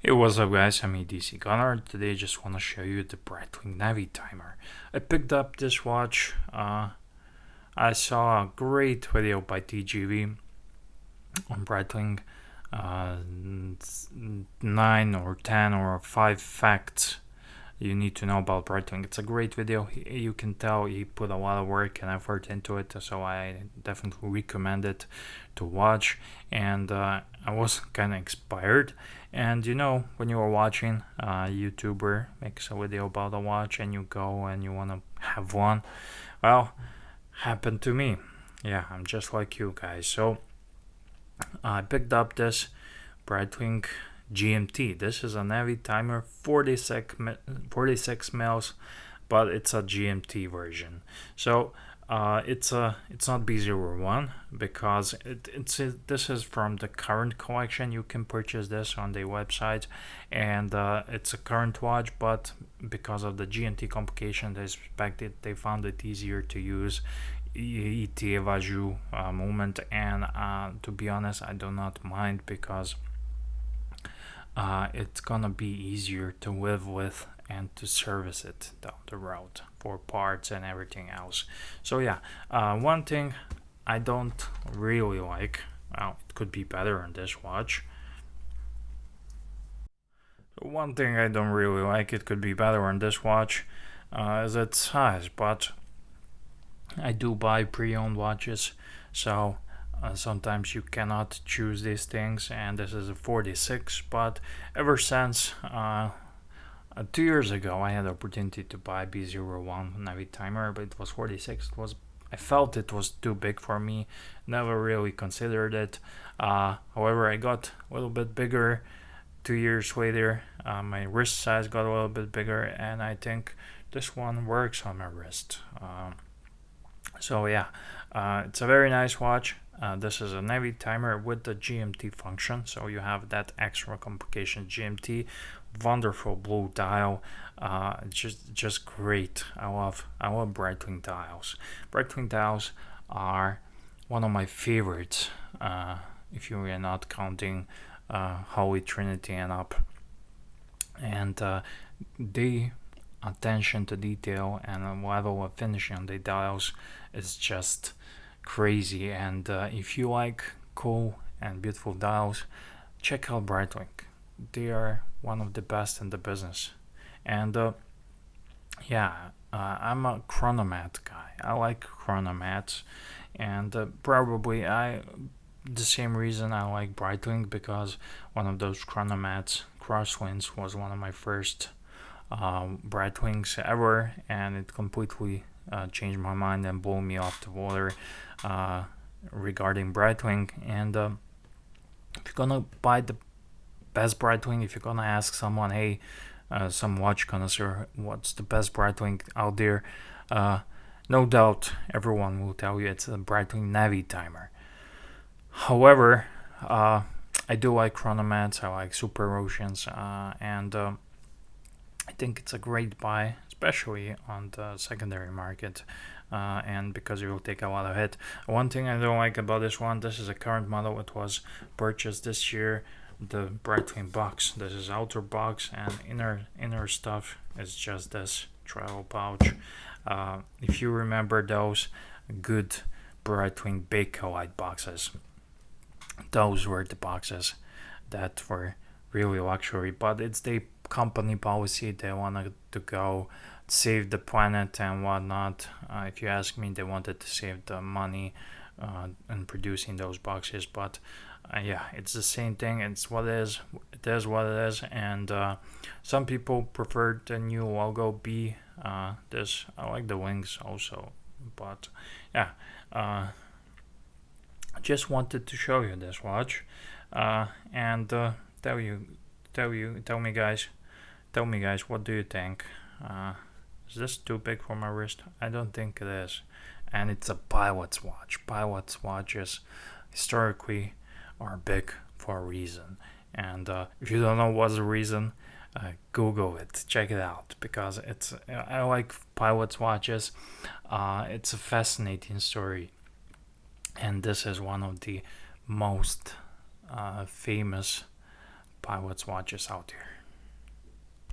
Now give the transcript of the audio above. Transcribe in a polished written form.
Hey, what's up guys, I'm EDC Gunner. Today I just want to show you the Breitling Navitimer. I picked up this watch. I saw a great video by TGV on Breitling. 9 or 10 or 5 facts you need to know about Breitling. It's a great video. You can tell he put a lot of work and effort into it, so I definitely recommend it to watch. And I was kind of inspired. And when you are watching a YouTuber makes a video about a watch and you go and you want to have one, well, happened to me. Yeah, I'm just like you guys. So I picked up this Breitling GMT. This is a Navitimer 46 mils, but it's a GMT version. So it's not B01 because this is from the current collection. You can purchase this on their website, and it's a current watch. But because of the GMT complication, they found it easier to use. ET moment, and to be honest, I do not mind because it's gonna be easier to live with and to service it down the road for parts and everything else. So yeah, one thing I don't really like, well, it could be better on this watch. One thing I don't really like, it could be better on this watch, is its size, but I do buy pre-owned watches, so sometimes you cannot choose these things, and this is a 46. But ever since 2 years ago, I had the opportunity to buy B01 Navitimer, but it was 46. I felt it was too big for me. Never really considered it. However, I got a little bit bigger. 2 years later, my wrist size got a little bit bigger, and I think this one works on my wrist. So yeah, it's a very nice watch. This is a Navitimer with the GMT function, so you have that extra complication GMT. Wonderful blue dial, just great. I love Breitling dials. Breitling dials are one of my favorites. If you are not counting Holy Trinity and up, and they attention to detail and a level of finishing on the dials is just crazy. And if you like cool and beautiful dials, check out Breitling. They are one of the best in the business. And I'm a chronomat guy. I like chronomats, and probably the same reason I like Breitling, because one of those chronomats, Crosswinds, was one of my first Breitlings ever, and it completely changed my mind and blew me off the water regarding Breitling. And if you're gonna buy the best Breitling, if you're gonna ask someone, hey, some watch connoisseur, what's the best Breitling out there, no doubt everyone will tell you it's a Breitling Navitimer. However, I do like chronomats, I like Super Oceans, and I think it's a great buy, especially on the secondary market, and because it will take a lot of hit. One thing I don't like about this one, this is a current model. It was purchased this year. The Breitling box. This is outer box, and inner stuff is just this travel pouch. If you remember those good Breitling Bakelite boxes, those were the boxes that were really luxury, but it's the company policy. They wanted to go save the planet and whatnot. If you ask me, they wanted to save the money in producing those boxes, but yeah, it's the same thing. It's what it is. It is what it is. And some people prefer the new logo B. This, I like the wings also, but yeah, I just wanted to show you this watch, and tell me guys, what do you think? Is this too big for my wrist? I don't think it is. And it's a pilot's watch. Pilot's watches historically are big for a reason. And if you don't know what's the reason, Google it, check it out, because I like pilot's watches. It's a fascinating story, and this is one of the most famous pilots watches out there.